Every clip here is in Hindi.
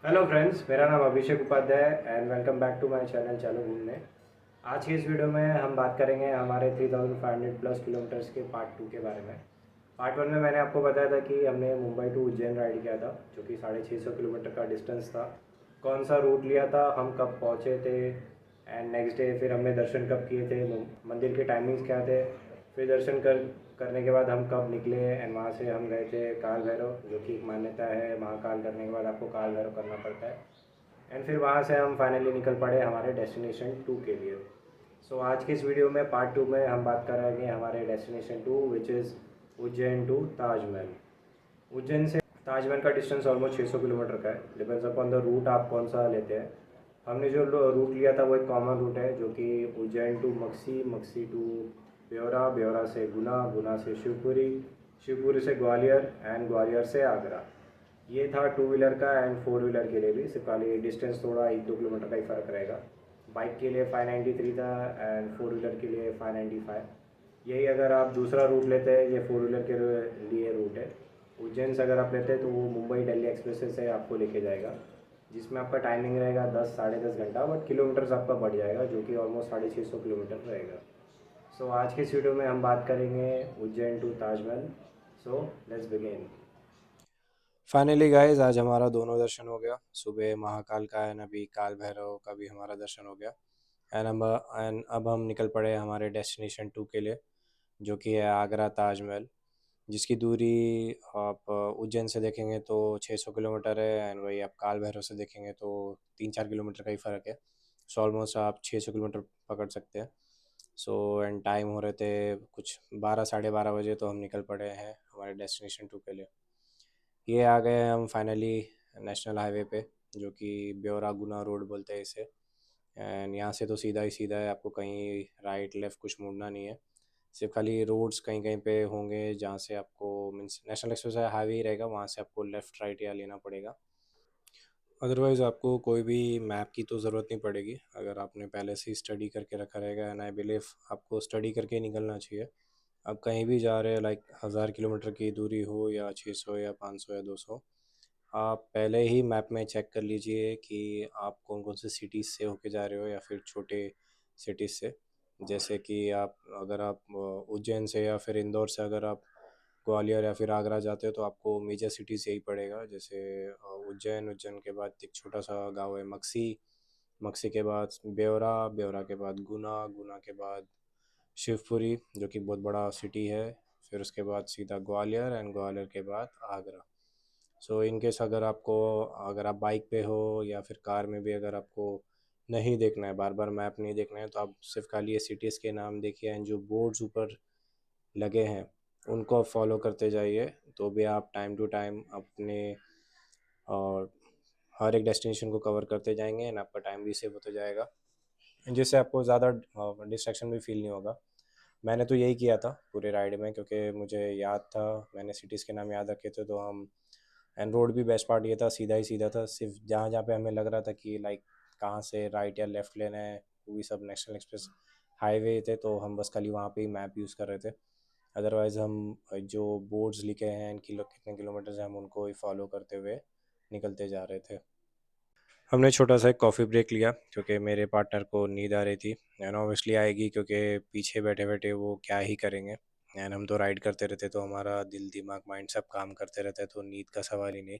हेलो फ्रेंड्स, मेरा नाम Abhishek Upadhyay and welcome back to my channel चलो घूमने। आज की इस वीडियो में हम बात करेंगे हमारे 3500 प्लस किलोमीटर्स के पार्ट 2 के बारे में। पार्ट 1 में मैंने आपको बताया था कि हमने मुंबई टू उज्जैन राइड किया था, जो कि 650 किलोमीटर का डिस्टेंस था। कौन सा रूट लिया था, हम कब पहुँचे थे एंड नेक्स्ट डे फिर हमने दर्शन कब किए थे, मंदिर के टाइमिंग्स क्या थे, फिर दर्शन करने के बाद हम कब निकले एंड वहाँ से हम गए थे काल भैरव, जो कि एक मान्यता है, महाकाल करने के बाद आपको काल भैरव करना पड़ता है। एंड फिर वहाँ से हम फाइनली निकल पड़े हमारे डेस्टिनेशन 2 के लिए। सो आज के इस वीडियो में पार्ट 2 में हम बात करेंगे हमारे destination 2 which is Ujjain to Taj Mahal. Ujjain से ताजमहल का डिस्टेंस ऑलमोस्ट 600 किलोमीटर का है। डिपेंड्स अपॉन द रूट आप कौन सा लेते हैं। हमने जो रूट लिया था वो एक कॉमन रूट है, जो कि उज्जैन टू मक्सी, मक्सी टू ब्यौरा, ब्यौरा से गुना, गुना से शिवपुरी, शिवपुरी से ग्वालियर एंड ग्वालियर से आगरा। ये था टू व्हीलर का एंड फोर व्हीलर के लिए भी। सिर्फ खाली डिस्टेंस थोड़ा 1-2 किलोमीटर का ही फ़र्क रहेगा। बाइक के लिए 593 था एंड फोर व्हीलर के लिए 595। यही अगर आप दूसरा रूट लेते हैं, ये फोर व्हीलर के लिए रूट है। उज्जैन से अगर आप लेते हैं तो वो मुंबई दिल्ली एक्सप्रेस से आपको लेके जाएगा, जिसमें आपका टाइमिंग रहेगा 10 साढ़े 10 घंटा, बट किलोमीटर्स आपका बढ़ जाएगा, जो कि ऑलमोस्ट 650 किलोमीटर रहेगा। सो आज के इस वीडियो में हम बात करेंगे Ujjain to Taj Mahal. So let's begin. Finally guys, आज हमारा दोनों दर्शन हो गया। सुबह महाकाल का एंड अभी काल भैरव का भी हमारा दर्शन हो गया। एंड अब हम निकल पड़े हमारे डेस्टिनेशन 2 के लिए, जो कि है आगरा ताजमहल, जिसकी दूरी आप उज्जैन से देखेंगे तो 600 किलोमीटर है एंड वही आप काल भैरव से देखेंगे तो 3-4 किलोमीटर का ही फ़र्क है। सो ऑलमोस्ट आप 600 किलोमीटर पकड़ सकते हैं। सो एंड टाइम हो रहे थे कुछ 12 साढ़े 12 बजे, तो हम निकल पड़े हैं हमारे डेस्टिनेशन 2 के लिए। ये आ गए हम फाइनली नेशनल हाईवे पे, जो कि ब्यौरा गुना रोड बोलते हैं इसे। एंड यहाँ से तो सीधा ही सीधा है, आपको कहीं राइट लेफ़्ट कुछ मुड़ना नहीं है। सिर्फ खाली रोड्स कहीं कहीं पे होंगे जहाँ से आपको मीन्स नेशनल एक्सप्रेस हाईवे ही रहेगा, वहाँ से आपको लेफ़्ट राइट या लेना पड़ेगा। अदरवाइज़ आपको कोई भी मैप की तो ज़रूरत नहीं पड़ेगी, अगर आपने पहले से ही स्टडी करके रखा रहेगा। एंड आई बिलीव आपको स्टडी करके ही निकलना चाहिए। आप कहीं भी जा रहे हैं, लाइक 1000 किलोमीटर की दूरी हो या 600 या 500 या 200, आप पहले ही मैप में चेक कर लीजिए कि आप कौन कौन से सिटीज़ से होके जा रहे हो या फिर छोटे सिटीज़ से। जैसे कि आप अगर आप उज्जैन से या फिर इंदौर से अगर आप ग्वालियर या फिर आगरा जाते हो तो आपको मेजर सिटीज़ यही पड़ेगा। जैसे उज्जैन, उज्जैन के बाद एक छोटा सा गांव है मक्सी, मक्सी के बाद ब्यौरा, ब्यौरा के बाद गुना, गुना के बाद शिवपुरी, जो कि बहुत बड़ा सिटी है। फिर उसके बाद सीधा ग्वालियर एंड ग्वालियर के बाद आगरा। सो इन केस अगर आप बाइक पे हो या फिर कार में भी, अगर आपको नहीं देखना है, बार बार मैप नहीं देखना है, तो आप सिर्फ खाली ये सिटीज़ के नाम देखिए एंड जो बोर्ड्स ऊपर लगे हैं उनको आप फॉलो करते जाइए, तो भी आप टाइम टू टाइम अपने और हर एक डेस्टिनेशन को कवर करते जाएंगे एंड आपका टाइम भी सेव होते जाएगा, जिससे आपको ज़्यादा डिस्ट्रैक्शन भी फील नहीं होगा। मैंने तो यही किया था पूरे राइड में, क्योंकि मुझे याद था, मैंने सिटीज़ के नाम याद रखे थे, तो हम एंड रोड भी बेस्ट पार्ट ये था, सीधा ही सीधा था। सिर्फ जहाँ जहाँ पे हमें लग रहा था कि लाइक कहाँ से राइट या लेफ़्ट लेना है, वो भी सब नेशनल एक्सप्रेस हाईवे थे, तो हम बस खाली वहाँ पे ही मैप यूज़ कर रहे थे। अदरवाइज़ हम जो बोर्ड्स लिखे हैं कितने किलोमीटर्स हैं, हम उनको ही फॉलो करते हुए निकलते जा रहे थे। हमने छोटा सा एक कॉफ़ी ब्रेक लिया, क्योंकि मेरे पार्टनर को नींद आ रही थी एंड ऑब्वियसली आएगी, क्योंकि पीछे बैठे बैठे वो क्या ही करेंगे। एंड हम तो राइड करते रहते, तो हमारा दिल दिमाग माइंड सब काम करते रहता है, तो नींद का सवाल ही नहीं।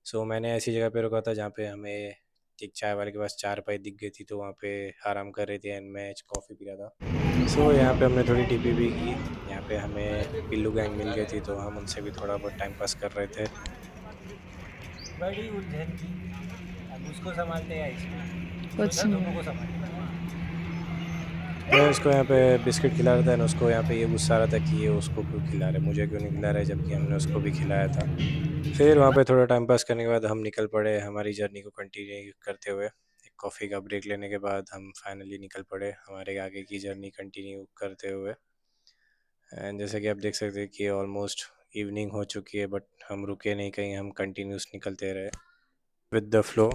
सो मैंने ऐसी जगह पे रुका था जहाँ पे हमें एक चाय वाले के पास चारपाई दिख गई थी, तो वहाँ पे आराम कर रही थी एंड मैं कॉफ़ी पी रहा था। सो यहाँ पे हमने थोड़ी टिपी भी की। यहाँ पे हमें पिल्लू गैंग मिल गई थी, तो हम उनसे भी थोड़ा बहुत टाइम पास कर रहे थे। बड़ी उलझन थी। अब उसको संभालते या इसको, कुछ सोचा दोनों नहीं। को संभालते। मैं उसको यहाँ पे बिस्किट खिला रहा था एंड उसको यहाँ पे ये गुस्सा आ रहा था कि ये उसको क्यों खिला रहे, मुझे क्यों नहीं खिला रहे, जबकि हमने उसको भी खिलाया था। फिर वहाँ पे थोड़ा टाइम पास करने के बाद हम निकल पड़े हमारी जर्नी को कंटिन्यू करते हुए। एक कॉफ़ी का ब्रेक लेने के बाद हम फाइनली निकल पड़े हमारे आगे की जर्नी कंटिन्यू करते हुए। एंड जैसे कि आप देख सकते हैं कि ऑलमोस्ट इवनिंग हो चुकी है, बट हम रुके नहीं कहीं, हम कंटिन्यूस निकलते रहे विद द फ्लो।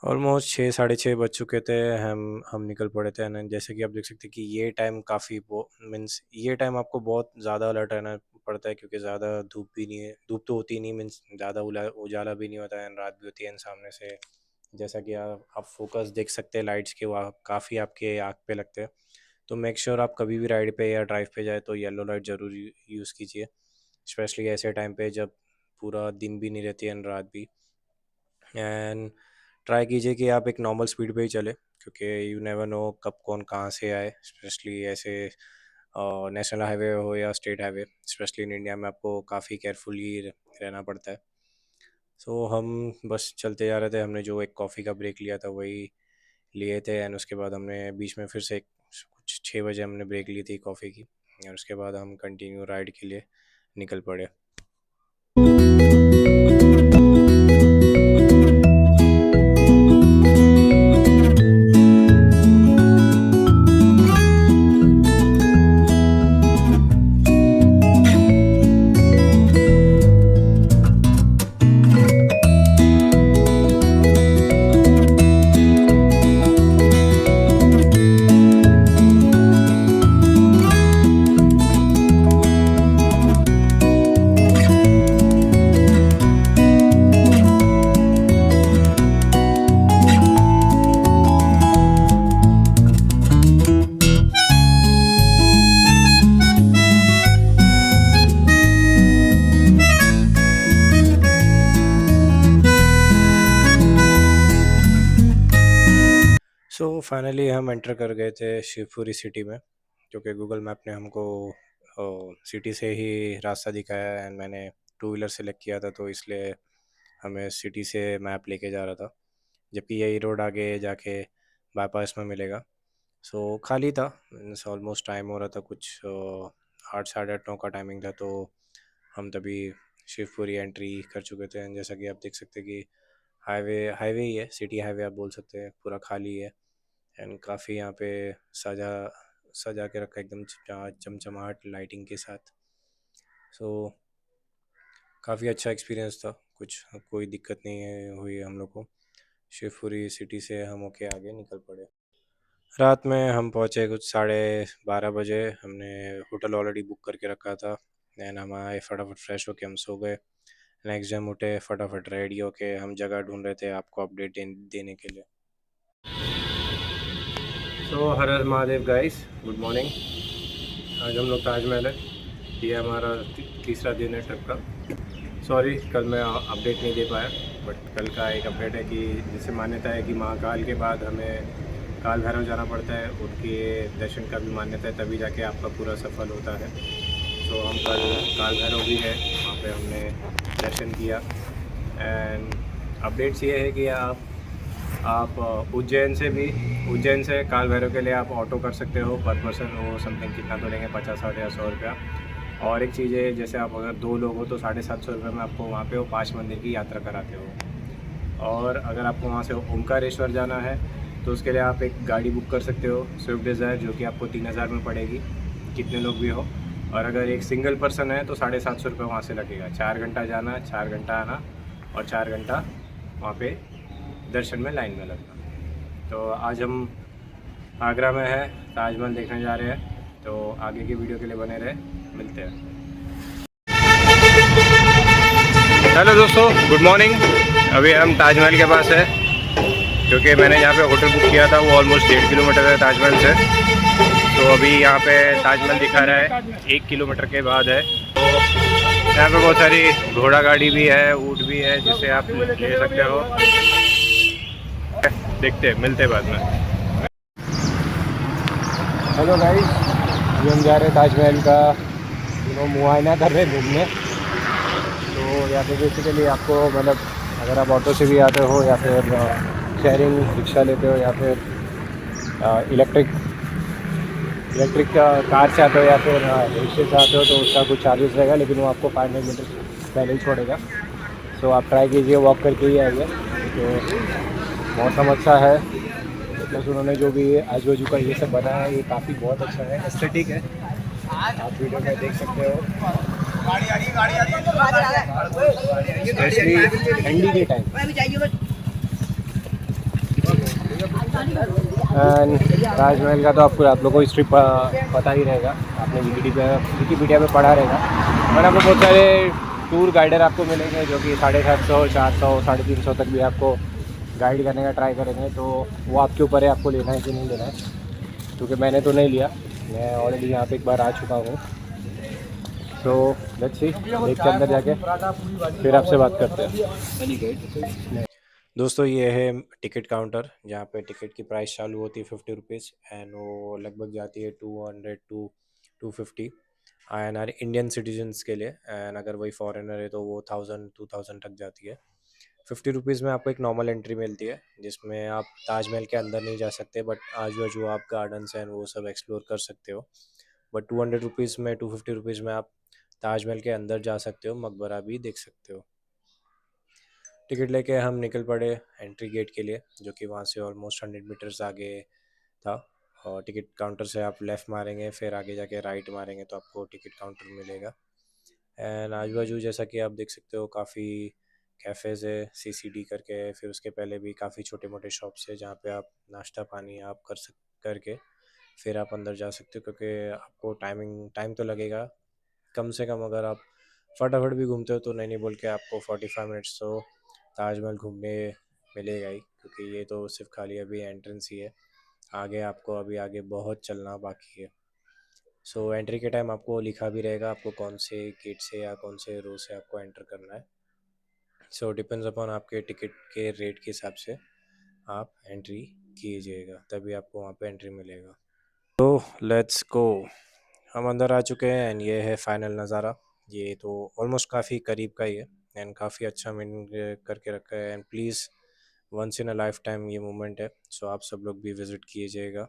ऑलमोस्ट 6 साढ़े 6 बज चुके थे, हम निकल पड़े थे। एंड जैसे कि आप देख सकते हैं कि ये टाइम काफ़ी मीन्स ये टाइम आपको बहुत ज़्यादा अलर्ट रहना पड़ता है क्योंकि ज़्यादा धूप भी नहीं है, धूप तो होती नहीं, मीन्स ज़्यादा उजाला भी नहीं होता है, रात भी होती है। सामने से जैसा कि आप फोकस देख सकते हैं लाइट्स के, वो काफ़ी आपके आँख पे लगते हैं। तो मेक श्योर आप कभी भी राइड पे या ड्राइव पे जाए तो येलो लाइट ज़रूर यूज़ कीजिए, स्पेशली ऐसे टाइम पे जब पूरा दिन भी नहीं रहती है रात भी। एंड ट्राई कीजिए कि आप एक नॉर्मल स्पीड पे ही चले, क्योंकि यू नेवर नो कब कौन कहाँ से आए, स्पेशली ऐसे नेशनल हाईवे हो या state highway, specially in India में आपको काफ़ी केयरफुली रहना पड़ता है। सो हम बस चलते जा रहे थे, हमने जो एक कॉफ़ी का ब्रेक लिया था वही लिए थे, एंड उसके बाद हमने बीच में फिर से कुछ 6 बजे हमने ब्रेक ली थी कॉफ़ी की, और उसके बाद हम कंटिन्यू राइड के लिए निकल पड़े। सो फाइनली हम एंटर कर गए थे शिवपुरी सिटी में, क्योंकि गूगल मैप ने हमको सिटी से ही रास्ता दिखाया, एंड मैंने 2 व्हीलर सेलेक्ट किया था, तो इसलिए हमें सिटी से मैप लेके जा रहा था, जबकि यही रोड आगे जाके बाईपास में मिलेगा। सो खाली था, मीन्स ऑलमोस्ट टाइम हो रहा था, कुछ 8 साढ़े 8 9 का टाइमिंग था, तो हम तभी शिवपुरी एंट्री कर चुके थे। एंड जैसा कि आप देख सकते हैं कि हाईवे ही है, सिटी हाईवे आप बोल सकते हैं, पूरा खाली है, एंड काफ़ी यहाँ पे सजा सजा के रखा है एकदम चमचमाहट लाइटिंग के साथ। सो काफ़ी अच्छा एक्सपीरियंस था, कोई दिक्कत नहीं हुई हम लोग को। शिवपुरी सिटी से हम होके आगे निकल पड़े। रात में हम पहुँचे कुछ 12:30 बजे, हमने होटल ऑलरेडी बुक करके रखा था, एंड हम आए फटाफट फ्रेश होके हम सो गए। नेक्स्ट डे हम उठे फटाफट रेडी होके हम जगह ढूंढ रहे थे आपको अपडेट देने के लिए। तो हर हर महादेव गाइस, गुड मॉर्निंग। आज हम लोग ताजमहल है, ये हमारा तीसरा दिन है ट्रिप का। सॉरी कल मैं अपडेट नहीं दे पाया, बट कल का एक अपडेट है कि जैसे मान्यता है कि महाकाल के बाद हमें काल भैरव जाना पड़ता है, उनके दर्शन का भी मान्यता है, तभी जाके आपका पूरा सफल होता है। तो हम कल काल भैरव भी गए, वहाँ पे हमने दर्शन किया। एंड अपडेट्स ये है कि आप उज्जैन से काल भैरव के लिए आप ऑटो कर सकते हो, पर पर्सन वो समथिंग कितना तो लेंगे, 50 या 100 रुपया। और एक चीज़ है, जैसे आप अगर 2 लोग हो तो 750 रुपये में आपको वहाँ पे वो 5 मंदिर की यात्रा कराते हो। और अगर आपको वहाँ से ओमकारेश्वर जाना है तो उसके लिए आप एक गाड़ी बुक कर सकते हो, स्विफ्ट डिज़ायर, जो कि आपको 3000 में पड़ेगी, कितने लोग भी हो। और अगर एक सिंगल पर्सन है तो 750 रुपये वहाँ से लगेगा। 4 घंटा जाना, 4 घंटा आना, और 4 घंटा वहाँ पे दर्शन में लाइन में लगना। तो आज हम आगरा में है, ताजमहल देखने जा रहे हैं, तो आगे की वीडियो के लिए बने रहे, मिलते हैं। हेलो दोस्तों, गुड मॉर्निंग। अभी हम ताजमहल के पास है, क्योंकि मैंने यहाँ पे होटल बुक किया था, वो ऑलमोस्ट 1.5 किलोमीटर है ताजमहल से। तो अभी यहाँ पे ताजमहल दिखा रहा है 1 किलोमीटर के बाद है। तो यहाँ पे बहुत सारी घोड़ा गाड़ी भी है, ऊँट भी है, जिसे आप ले सकते हो। देखते हैं, मिलते हैं बाद में। हेलो गाइस, अभी हम जा रहे हैं ताजमहल का मुआयना कर रहे हैं घूमने। तो यहाँ पे बेसिकली आपको मतलब अगर आप ऑटो से भी आते हो या फिर शेयरिंग रिक्शा लेते हो या फिर इलेक्ट्रिक कार से आते हो या फिर रिक्शे से आते हो तो उसका कुछ चार्जेस रहेगा, लेकिन वो आपको 500 मीटर पहले ही छोड़ेगा। सो आप ट्राई कीजिए, वॉक करके ही आइए। तो मौसम अच्छा है, प्लस उन्होंने जो भी आजू बाजू का ये सब बनाया है ये काफ़ी बहुत अच्छा है, एस्थेटिक है, आप वीडियो में देख सकते हो। स्पेशली ठंडी के टाइम। एंड ताजमहल का तो आपको आप लोगों को हिस्ट्री पता ही रहेगा, आपने विकिपीडिया पे पढ़ा रहेगा। और आपको बहुत सारे टूर गाइडर आपको मिलेंगे जो कि 750, 400, 350 तक भी आपको गाइड करने का ट्राई करेंगे। तो वो आपके ऊपर है, आपको लेना है कि नहीं लेना है, क्योंकि मैंने तो नहीं लिया, मैं ऑलरेडी यहाँ पे एक बार आ चुका हूँ। तो लेट्स सी, देख के अंदर जाके फिर आपसे बात करते हैं। दोस्तों ये है टिकट काउंटर, जहाँ पे टिकट की प्राइस चालू होती है 50 रुपीज़ एंड वो लगभग जाती है 200 टू 250 INR इंडियन सिटीजन्स के लिए। एंड अगर वही फॉरेनर है तो वो 1000-2000 तक जाती है। 50 रुपीज़ में आपको एक नॉर्मल एंट्री मिलती है, जिसमें आप ताजमहल के अंदर नहीं जा सकते, बट आजू बाजू आप गार्डन्स एंड वो सब एक्सप्लोर कर सकते हो। बट 200 रुपीज़ में, 250 रुपीज़ में आप ताजमहल के अंदर जा सकते हो, मकबरा भी देख सकते हो। टिकट लेके हम निकल पड़े एंट्री गेट के लिए, जो कि वहाँ से ऑलमोस्ट 100 मीटर्स आगे था। और टिकट काउंटर से आप लेफ़्ट मारेंगे, फिर आगे जाके राइट मारेंगे तो आपको टिकट काउंटर मिलेगा। एंड आजू बाजू जैसा कि आप देख सकते हो काफ़ी कैफ़ेज़ है, CCD करके है। फिर उसके पहले भी काफ़ी छोटे मोटे शॉप्स है जहाँ पे आप नाश्ता पानी आप करके फिर आप अंदर जा सकते हो, क्योंकि आपको टाइम तो लगेगा कम से कम। अगर आप फटाफट भी घूमते हो तो नहीं बोल के आपको 45 मिनट्स तो ताजमहल घूमने मिलेगा ही, क्योंकि ये तो सिर्फ खाली अभी एंट्रेंस ही है। आगे आपको अभी आगे बहुत चलना बाकी है। सो एंट्री के टाइम आपको लिखा भी रहेगा आपको कौन से गेट से या कौन से रो से आपको एंटर करना है। सो डिपेंड्स अपॉन आपके टिकट के रेट के हिसाब से आप एंट्री कीजिएगा, तभी आपको वहाँ पे एंट्री मिलेगा। तो लेट्स गो, हम अंदर आ चुके हैं एंड ये है फाइनल नज़ारा। ये तो ऑलमोस्ट काफ़ी करीब का ही है एंड काफ़ी अच्छा मेंटेन करके रखा है। And please once in a lifetime ये मोमेंट है, सो आप सब लोग भी विज़िट कीजिएगा।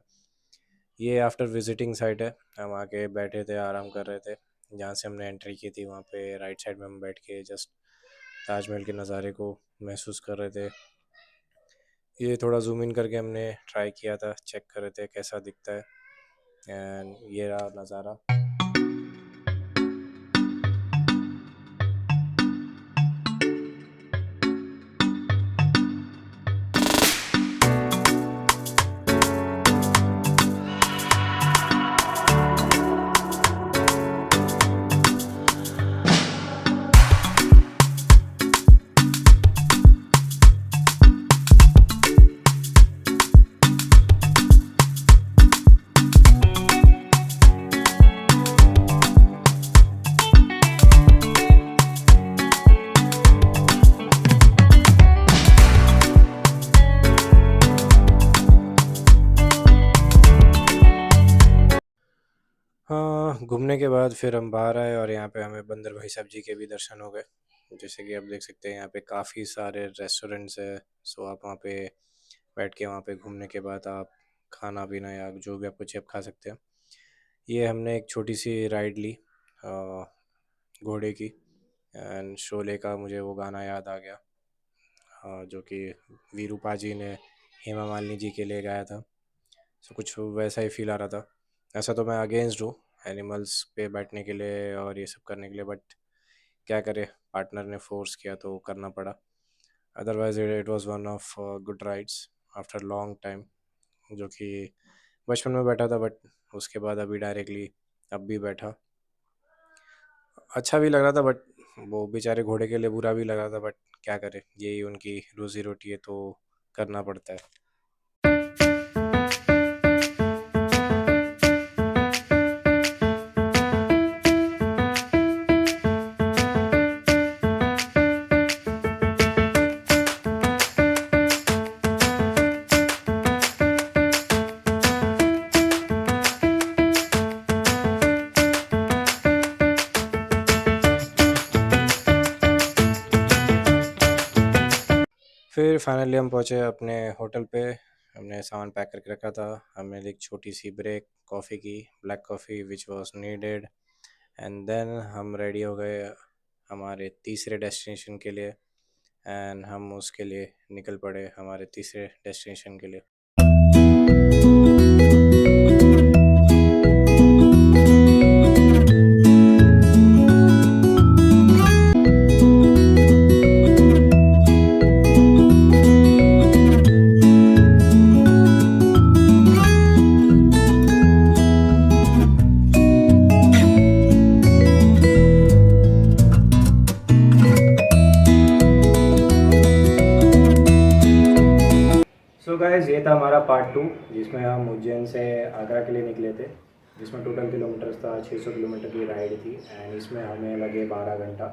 ये आफ्टर विजिटिंग साइट है, हम आके बैठे थे, आराम कर रहे थे। जहाँ से हमने एंट्री की थी वहाँ पे राइट साइड में हम बैठ के जस्ट ताजमहल के नज़ारे को महसूस कर रहे थे। ये थोड़ा जूम इन करके हमने ट्राई किया था, चेक कर रहे थे कैसा दिखता है। एंड ये रहा नज़ारा। हाँ, घूमने के बाद फिर हम बाहर आए और यहाँ पे हमें बंदर भाई साहब जी के भी दर्शन हो गए। जैसे कि आप देख सकते हैं यहाँ पे काफ़ी सारे रेस्टोरेंट्स है। सो आप वहाँ पे बैठ के वहाँ पे घूमने के बाद आप खाना पीना या जो भी आपको चाहिए आप खा सकते हैं। ये हमने एक छोटी सी राइड ली घोड़े की, एंड शोले का मुझे वो गाना याद आ गया, जो कि वीरूपा जी ने हेमा मालिनी जी के लिए गाया था। सो कुछ वैसा ही फील आ रहा था। ऐसा तो मैं अगेंस्ट हूँ एनिमल्स पे बैठने के लिए और ये सब करने के लिए, बट क्या करे, पार्टनर ने फोर्स किया तो करना पड़ा। Otherwise it was one of good rides after long time, जो कि बचपन में बैठा था, बट उसके बाद अभी डायरेक्टली अब भी बैठा। अच्छा भी लग रहा था, बट वो बेचारे घोड़े के लिए बुरा भी लग रहा था, बट क्या करे, यही उनकी रोजी रोटी है तो करना पड़ता है। फिर फाइनली हम पहुँचे अपने होटल पे। हमने सामान पैक करके रखा था, हमने एक छोटी सी ब्रेक कॉफ़ी की, black coffee which was needed. And then हम रेडी हो गए हमारे तीसरे डेस्टिनेशन के लिए, एंड हम उसके लिए निकल पड़े हमारे तीसरे डेस्टिनेशन के लिए। गाइस ये था हमारा पार्ट 2 जिसमें हम उज्जैन से आगरा के लिए निकले थे, जिसमें टोटल किलोमीटर्स था 600 किलोमीटर की राइड थी एंड इसमें हमें लगे 12 घंटा।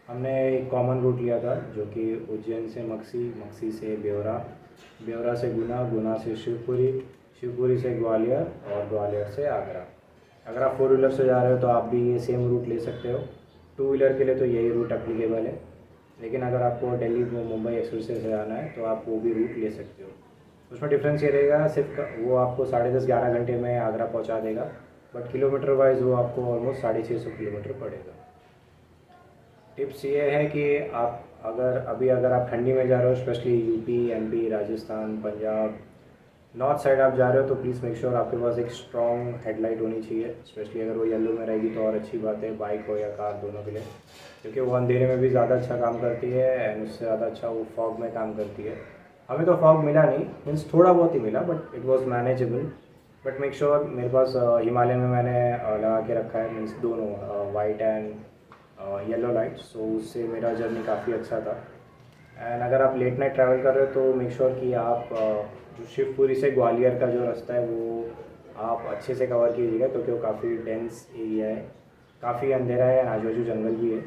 हमने एक कॉमन रूट लिया था जो कि उज्जैन से मक्सी, मक्सी से ब्यौरा, ब्यौरा से गुना, गुना से शिवपुरी, शिवपुरी से ग्वालियर और ग्वालियर से आगरा। अगर आप 4 व्हीलर से जा रहे हो तो आप भी ये सेम रूट ले सकते हो। 2 व्हीलर के लिए तो यही रूट एप्लीकेबल है, लेकिन अगर आपको दिल्ली मुंबई एक्सप्रेस से जाना है तो आप वो भी रूट ले सकते हो। उसमें डिफरेंस ये रहेगा, सिर्फ वो आपको 10.5-11 घंटे में आगरा पहुंचा देगा, बट किलोमीटर वाइज वो आपको ऑलमोस्ट 650 किलोमीटर पड़ेगा। टिप्स ये है कि आप अगर आप ठंडी में जा रहे हो, specially UP, MP, Rajasthan, Punjab, north side आप जा रहे हो तो प्लीज़ मेक श्योर आपके पास एक स्ट्रॉन्ग हेडलाइट होनी चाहिए। स्पेशली अगर वो येलो में रहेगी तो और अच्छी बात है, बाइक हो या कार दोनों के लिए, क्योंकि वो अंधेरे में भी ज़्यादा अच्छा काम करती है एंड उससे ज़्यादा अच्छा वो फॉग में काम करती है। हमें तो फॉग मिला नहीं, मीन्स थोड़ा बहुत ही मिला, but it was manageable. But make sure मेरे पास हिमालयन में मैंने लगा के रखा है, मीन्स दोनों वाइट एंड येलो लाइट, सो उससे मेरा जर्नी काफ़ी अच्छा था। एंड अगर आप लेट नाइट ट्रैवल कर रहे हो तो मेक श्योर कि आप जो शिवपुरी से ग्वालियर का जो रास्ता है वो आप अच्छे से कवर कीजिएगा, क्योंकि वो काफ़ी डेंस एरिया है, काफ़ी अंधेरा है, आजू बाजू जंगल भी है।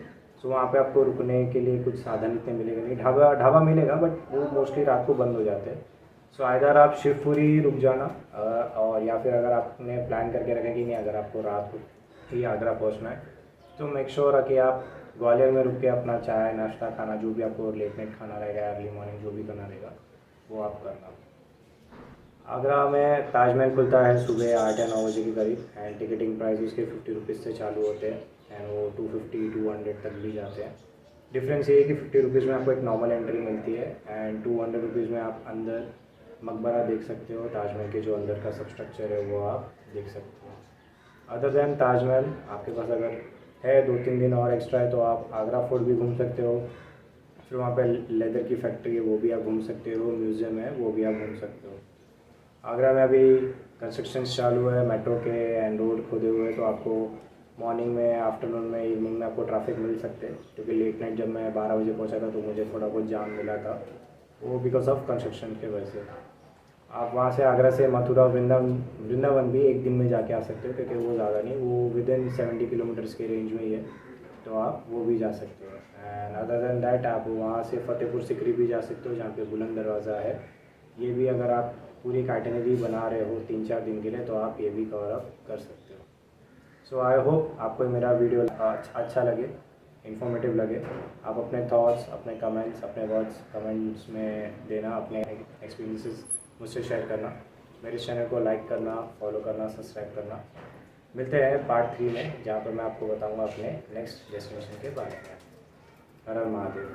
सो वहाँ पे आपको रुकने के लिए कुछ साधन इतने मिलेगा नहीं, ढाबा मिलेगा बट वो मोस्टली रात को बंद हो जाते हैं। सो आइदर आप शिवपुरी रुक जाना और या फिर अगर आपने प्लान करके रखें कि नहीं अगर आपको रात को ही आगरा पहुँचना है तो मेक श्योर कि आप ग्वालियर में रुक के अपना चाय नाश्ता खाना, जो भी आपको लेट नाइट खाना रहेगा, अर्ली मॉर्निंग जो भी करना रहेगा वो आप करना। आगरा में ताजमहल खुलता है सुबह 8 या 9 बजे के करीब एंड टिकटिंग प्राइस उसके 50 रुपीज़ से चालू होते हैं एंड वो 250-200 तक भी जाते हैं। डिफरेंस ये है कि 50 रुपीज़ में आपको एक नॉर्मल एंट्री मिलती है एंड 200 रुपीज़ में आप अंदर मकबरा देख सकते हो, ताजमहल के जो अंदर का सब स्ट्रक्चर है वो आप देख सकते हो। अदर दैन ताजमहल आपके पास अगर है 2-3 दिन और एक्स्ट्रा है तो आप आगरा फोर्ट भी घूम सकते हो, फिर वहाँ पे लेदर की फैक्ट्री है वो भी आप घूम सकते हो, म्यूज़ियम है वो भी आप घूम सकते हो। आगरा में अभी कंस्ट्रक्शन चालू है मेट्रो के एंड रोड खोदे हुए हैं, तो आपको मॉर्निंग में, आफ्टरनून में, इवनिंग में आपको ट्रैफिक मिल सकते हैं, क्योंकि लेट नाइट जब मैं 12 बजे पहुंचा था तो मुझे थोड़ा बहुत जाम मिला था, वो बिकॉज ऑफ कंस्ट्रक्शन के वजह से। आप वहाँ से आगरा से मथुरा, वृंदावन भी एक दिन में जाके आ सकते हो, क्योंकि वो ज़्यादा नहीं, वो विद इन 70 किलोमीटर्स के रेंज में ही है, तो आप वो भी जा सकते हो। एंड अदर दैन दैट आप वहाँ से फतेहपुर सिकरी भी जा सकते हो जहाँ पे बुलंद दरवाज़ा है। ये भी अगर आप पूरी एक आइटनरी बना रहे हो 3-4 दिन के लिए तो आप ये भी कवर अप कर सकते हो। सो आई होप आपको मेरा वीडियो अच्छा लगे, इन्फॉर्मेटिव लगे। आप अपने थॉट्स, अपने कमेंट्स, अपने वर्ड्स कमेंट्स में देना, अपने एक्सपीरियंसेस मुझसे शेयर करना। मेरे चैनल को लाइक करना, फॉलो करना, सब्सक्राइब करना। मिलते हैं पार्ट 3 में, जहाँ पर मैं आपको बताऊँगा अपने नेक्स्ट डेस्टिनेशन के बारे में। हर हर महादेव।